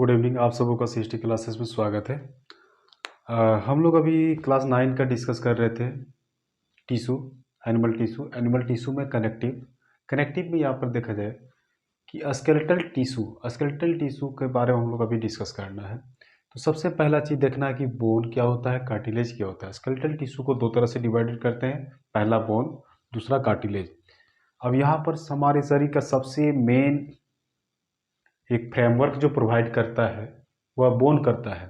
Good evening. आप सबों का CST क्लासेस में स्वागत है। हम लोग अभी क्लास 9 का डिस्कस कर रहे थे। टिश्यू, एनिमल टिश्यू में कनेक्टिव में यहाँ पर देखा जाए कि स्केलेटल टिश्यू के बारे में हम लोग अभी डिस्कस करना है। तो सबसे पहला चीज़ देखना है कि बोन क्या होता है, कार्टिलेज क्या होता है। स्केलेटल टिश्यू को दो तरह से डिवाइडेड करते हैं, पहला बोन, दूसरा कार्टिलेज। अब यहाँ पर हमारे शरीर का सबसे मेन एक फ्रेमवर्क जो प्रोवाइड करता है वह बोन करता है।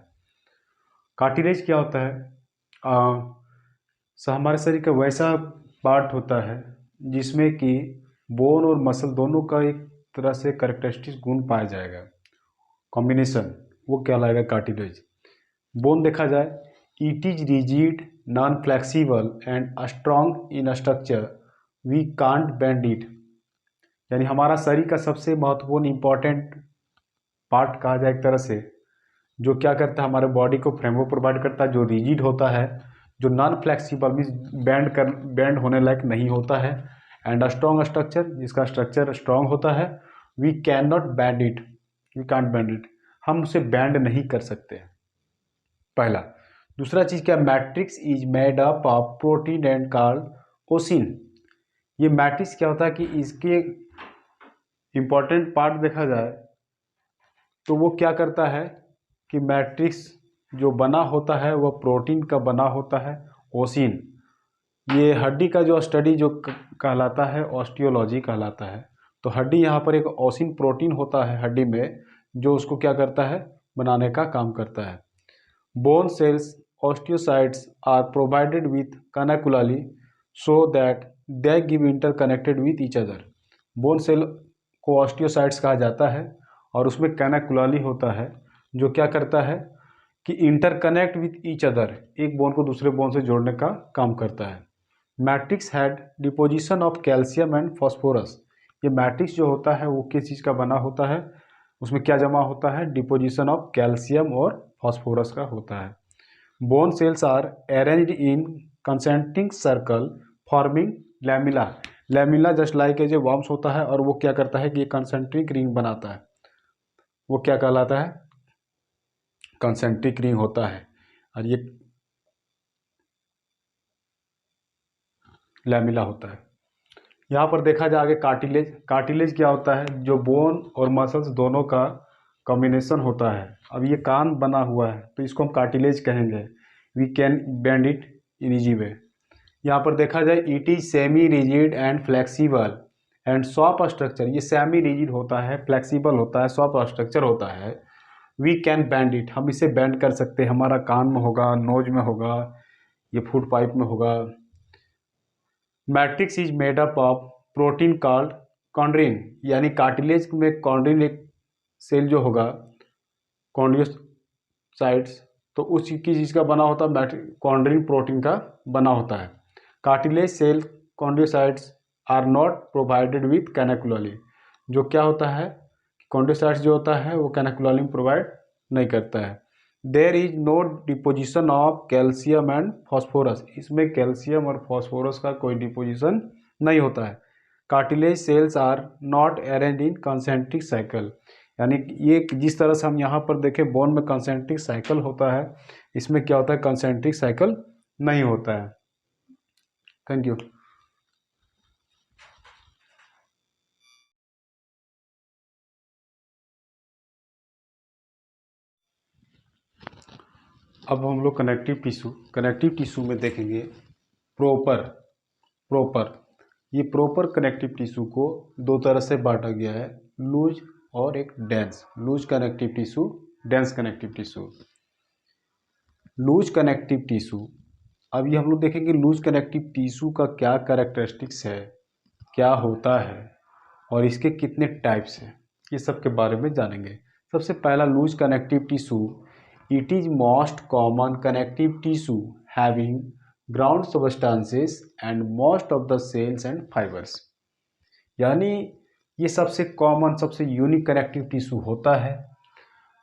कार्टिलेज क्या होता है? हमारे शरीर का वैसा पार्ट होता है जिसमें कि बोन और मसल दोनों का एक तरह से कैरेक्टरिस्टिक गुण पाया जाएगा, कॉम्बिनेशन, वो कहलाएगा कार्टिलेज। बोन देखा जाए, it is rigid, non flexible and strong in structure, we can't bend it. यानी हमारा शरीर का सबसे महत्वपूर्ण इंपॉर्टेंट पार्ट कहा जाए एक तरह से, जो क्या करता है, हमारे बॉडी को फ्रेमवर्क प्रोवाइड करता है, जो रिजिड होता है, जो नॉन फ्लेक्सिबल मीन्स बैंड होने लायक नहीं होता है, एंड स्ट्रॉन्ग स्ट्रक्चर, जिसका स्ट्रक्चर स्ट्रॉन्ग होता है। We can not bend it, we can't bend it, हम उसे बैंड नहीं कर सकते, पहला। दूसरा चीज़ क्या, matrix is made up of protein and called ossein. ये मैट्रिक्स क्या होता है कि इसके इंपॉर्टेंट पार्ट देखा जाए तो वो क्या करता है कि मैट्रिक्स जो बना होता है वह प्रोटीन का बना होता है, ओसिन। ये हड्डी का जो स्टडी जो कहलाता है, ऑस्टियोलॉजी कहलाता है। तो हड्डी यहाँ पर एक ओसिन प्रोटीन होता है हड्डी में, जो उसको क्या करता है, बनाने का काम करता है। Bone cells osteocytes are provided with canaliculi so that they give interconnected with each other. Bone cell को ऑस्टियोसाइट्स कहा जाता है और उसमें कैनाकुलाली होता है जो क्या करता है कि इंटरकनेक्ट विथ ईच अदर, एक बोन को दूसरे बोन से जोड़ने का काम करता है। Matrix had deposition of calcium and phosphorus. ये मैट्रिक्स जो होता है वो किस चीज़ का बना होता है, उसमें क्या जमा होता है, डिपोजिशन ऑफ कैल्शियम और फॉस्फोरस का होता है। Bone cells are arranged in concentric circle forming lamella. Lamella just like as a worms होता है और वो क्या करता है कि ये कंसेंट्रिक रिंग बनाता है, वो क्या कहलाता है, कंसेंट्रिक रिंग होता है। और ये लैमिला होता है। यहाँ पर देखा जाए आगे कार्टिलेज क्या होता है, जो बोन और मसल्स दोनों का कॉम्बिनेशन होता है। अब ये कान बना हुआ है तो इसको हम कार्टिलेज कहेंगे। We can bend it in easy way. यहाँ पर देखा जाए, it is semi rigid and flexible and soft structure. ये सेमी रिजिड होता है, फ्लेक्सिबल होता है, सॉफ्ट स्ट्रक्चर होता है। वी कैन बैंड इट, हम इसे बैंड कर सकते हैं, हमारा कान में होगा, नोज में होगा, ये फूड पाइप में होगा। Matrix is made up of protein called chondrin. यानी कार्टिलेज में कॉन्ड्रिन एक सेल जो होगा, कॉन्ड्रियोसाइट्स, तो उस की चीज़ का बना होता है, कॉन्ड्रिन प्रोटीन का बना होता है। Cartilage cell chondrocytes are not provided with canaliculi. जो क्या होता है, कॉन्ड्रियोसाइट्स जो होता है वो कैनाकुलाली प्रोवाइड नहीं करता है। There is no deposition of calcium and phosphorus. इसमें कैल्शियम और फॉस्फोरस का कोई डिपोजिशन नहीं होता है। Cartilage cells are not arranged in concentric cycle. यानी ये जिस तरह से हम यहाँ पर देखें बोन में कंसेंट्रिक साइकिल होता है, इसमें क्या होता है, कंसेंट्रिक साइकिल नहीं होता है। Thank you. अब हम लोग कनेक्टिव टिश्यू में देखेंगे प्रॉपर। ये प्रॉपर कनेक्टिव टिश्यू को दो तरह से बांटा गया है, लूज और एक dense. Loose connective tissue, dense connective tissue. Loose connective tissue, अभी हम लोग देखेंगे लूज कनेक्टिव टिश्यू का क्या कैरेक्टरिस्टिक्स है, क्या होता है और इसके कितने टाइप्स हैं, ये सब के बारे में जानेंगे। सबसे पहला, loose connective tissue. It is most common connective tissue having ground substances and most of the cells and fibres. यानी ये सबसे कॉमन, सबसे यूनिक कनेक्टिव टिश्यू होता है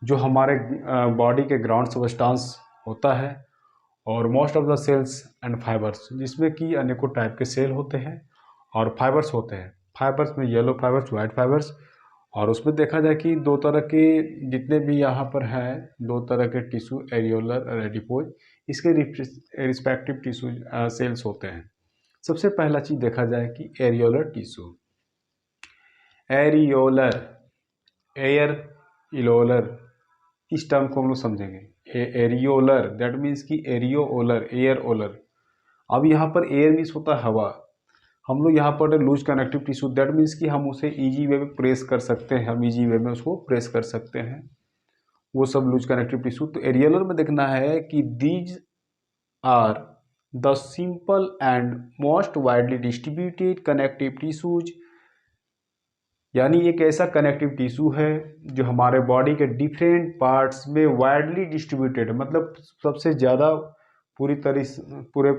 जो हमारे बॉडी के ग्राउंड सबस्टांस होता है और most of the cells and fibres, जिसमें कि अनेकों टाइप के सेल होते हैं और फाइबर्स होते हैं। फाइबर्स में येलो फाइबर्स, वाइट फाइबर्स और उसमें देखा जाए कि दो तरह के जितने भी यहाँ पर हैं, दो तरह के टिश्यू, एरियोलर और एडिपोज, इसके रिस्पेक्टिव टिश्यू सेल्स होते हैं। सबसे पहला चीज़ देखा जाए कि एरियोलर टिश्यू, एरियोलर, एयर इलोलर, इस टर्म को हम लोग समझेंगे। एरियोलर दैट मीन्स कि एरियोलर, एयर ओलर। अब यहाँ पर एयर मीन्स होता है हवा, हम लोग यहाँ पर loose connective tissue that means कि हम उसे इजी वे में प्रेस कर सकते हैं, हम इजी वे में उसको प्रेस कर सकते हैं, वो सब लूज कनेक्टिव टिश्यू। तो एरियोलर में देखना है कि these are the simple and most widely distributed connective tissues, यानी एक ऐसा कनेक्टिव टिश्यू है जो हमारे बॉडी के डिफरेंट पार्ट्स में वाइडली डिस्ट्रीब्यूटेड, मतलब सबसे ज़्यादा पूरे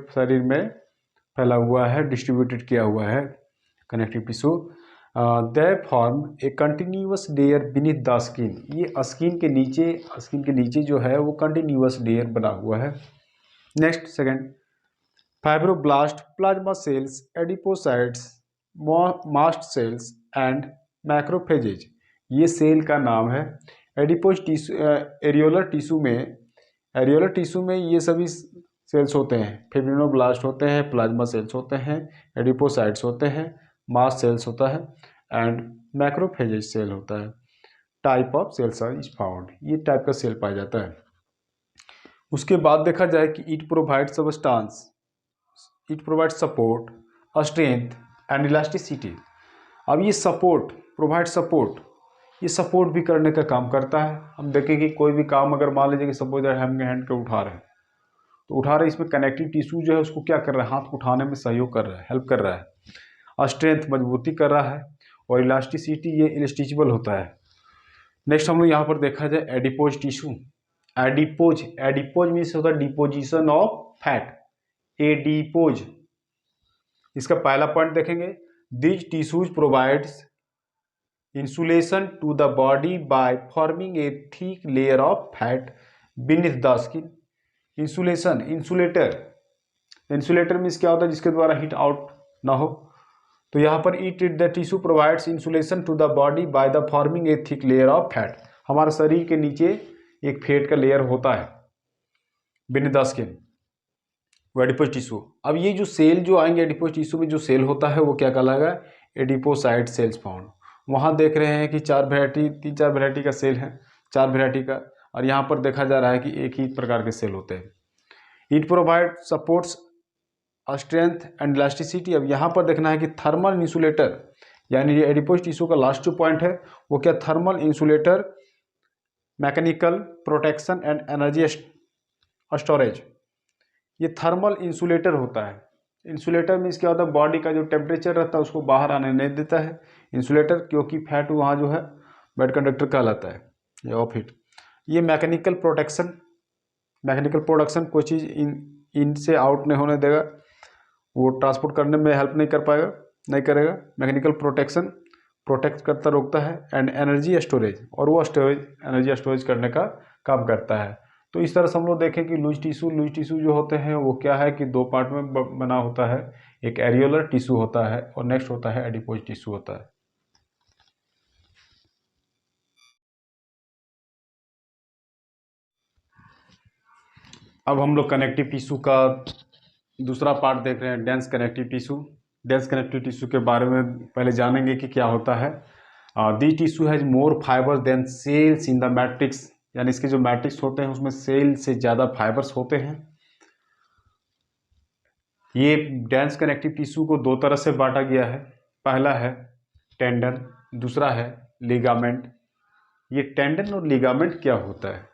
शरीर में फैला हुआ है, डिस्ट्रीब्यूटेड किया हुआ है connective tissue. They form A continuous layer beneath the skin, ये स्किन के नीचे जो है वो कंटिन्यूअस लेयर बना हुआ है। Next second, fibroblast, plasma cells, adipocytes, mast cells and macrophages, ये सेल का नाम है। एडिपोज टिश्यू, एरियोलर टिश्यू में ये सभी सेल्स होते हैं। फिब्रिनोब्लास्ट होते हैं, प्लाज्मा सेल्स होते हैं, एडिपोसाइट्स होते हैं, मास्ट सेल्स होता है एंड मैक्रोफेजेज सेल होता है। Type of cells are is found, ये टाइप का सेल पाया जाता है। उसके बाद देखा जाए कि it provide substance, it provide support, strength and elasticity. अब ये सपोर्ट, प्रोवाइड सपोर्ट, ये सपोर्ट भी करने का काम करता है। हम देखें कि कोई भी काम अगर मान लीजिए कि सपोज हम हैंड को उठा रहे हैं, तो उठा रहे इसमें कनेक्टिव टिश्यू जो है उसको क्या कर रहा है, हाथ को उठाने में सहयोग कर रहा है, हेल्प कर रहा है। स्ट्रेंथ, मजबूती कर रहा है, और इलास्टिसिटी, ये इलास्टिचेबल होता है। नेक्स्ट हम लोग यहाँ पर देखा जाए adipose tissue. Adipose, adipose means होता है डिपोजिशन ऑफ फैट, एडिपोज। इसका पहला पॉइंट देखेंगे, this tissues provides insulation to the body by forming a thick layer of fat beneath the skin. Insulation, insulator, insulator means क्या होता है, जिसके द्वारा हीट आउट ना हो। तो यहाँ पर it the tissue provides insulation to the body by the forming a thick layer of fat, हमारे शरीर के नीचे एक फैट का लेयर होता है बीनीथ द स्किन, वो एडिपोज टिश्यू। अब ये जो सेल जो आएंगे एडिपोज टिश्यू में, जो सेल होता है वो क्या कहलाएगा, एडिपोसाइट सेल्स फाउंड। वहाँ देख रहे हैं कि तीन चार वैरायटी का सेल है, 4 वैरायटी का, और यहाँ पर देखा जा रहा है कि एक ही प्रकार के सेल होते हैं। It provide supports strength and elasticity. अब यहाँ पर देखना है कि थर्मल इंसुलेटर, यानी ये एडिपोज टिश्यू का लास्ट जो पॉइंट है वो क्या, thermal insulator, mechanical protection and energy storage. ये थर्मल इंसुलेटर होता है। इंसुलेटर मीन्स क्या होता है, बॉडी का जो टेम्परेचर रहता है उसको बाहर आने नहीं देता है इंसुलेटर, क्योंकि फैट वहाँ जो है बैड कंडक्टर कहलाता है ऑफ हीट। ये मैकेनिकल प्रोटेक्शन, मैकेनिकल प्रोडक्शन, कोई चीज़ इनसे आउट नहीं होने देगा, वो ट्रांसपोर्ट करने में हेल्प नहीं कर पाएगा, नहीं करेगा। मैकेनिकल प्रोटेक्शन, प्रोटेक्ट करता, रोकता है। एंड एनर्जी स्टोरेज, और वो स्टोरेज, एनर्जी स्टोरेज करने का काम करता है। तो इस तरह से हम लोग देखें कि लूज टिश्यू जो होते हैं वो क्या है कि 2 पार्ट में बना होता है। एक एरियोलर टिश्यू होता है और नेक्स्ट होता है एडिपोज टिश्यू होता है। अब हम लोग कनेक्टिव टिश्यू का दूसरा पार्ट देख रहे हैं, dense connective tissue. Dense connective tissue के बारे में पहले जानेंगे कि क्या होता है। The tissue has more fibre than cells in the matrix, यानी इसके जो मैट्रिक्स होते हैं उसमें सेल से ज़्यादा फाइबर्स होते हैं। ये डेंस कनेक्टिव टिश्यू को 2 तरह से बांटा गया है। पहला है टेंडन, दूसरा है लिगामेंट। ये टेंडन और लिगामेंट क्या होता है,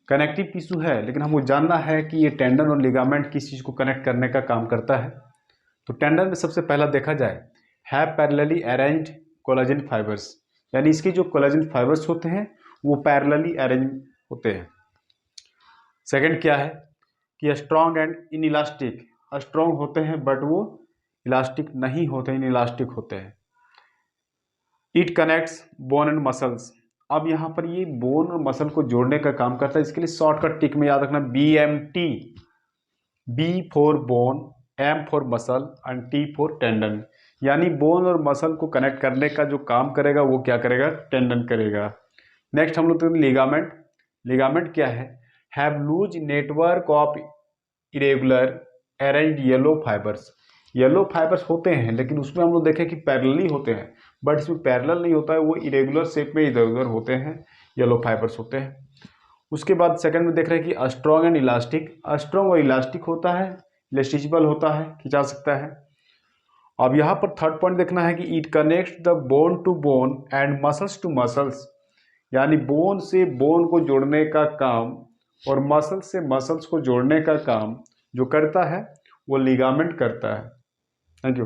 कनेक्टिव टिश्यू है लेकिन हमको जानना है कि ये टेंडन और लिगामेंट किस चीज़ को कनेक्ट करने का काम करता है। तो टेंडन में सबसे पहला देखा जाए है पैरेलली अरेंज्ड कोलाजन फाइबर्स, यानी इसके जो कोलाजन फाइबर्स होते हैं वो पैरेलली अरेंज होते हैं। सेकंड क्या है कि स्ट्रॉन्ग एंड इनइलास्टिक, स्ट्रॉन्ग होते हैं बट वो इलास्टिक नहीं होते, इनइलास्टिक होते हैं। It connects bone and muscles. अब यहाँ पर ये बोन और मसल को जोड़ने का काम करता है। इसके लिए शॉर्टकट टिक में याद रखना BMT, B for bone, M for muscle and T for tendon, यानी बोन और मसल को कनेक्ट करने का जो काम करेगा वो क्या करेगा, टेंडन करेगा। नेक्स्ट हम लोग लिगामेंट। लिगामेंट क्या have loose network of irregular arranged yellow fibres. Yellow fibres होते हैं लेकिन उसमें हम लोग देखें कि पैरेलली होते हैं, बट इसमें पैरेलल नहीं होता है, वो इरेगुलर शेप में इधर उधर होते हैं, येलो फाइबर्स होते हैं। उसके बाद सेकंड में देख रहे हैं कि स्ट्रॉन्ग एंड इलास्टिक। स्ट्रॉन्ग और इलास्टिक होता है, इलास्टिचेबल होता है, खिंचा सकता है। अब यहाँ पर थर्ड पॉइंट देखना है कि it connect the bone to bone and muscles to muscles, यानी बोन से बोन को जोड़ने का काम और मसल से मसल्स को जोड़ने का काम जो करता है वो लिगामेंट करता है। Thank you.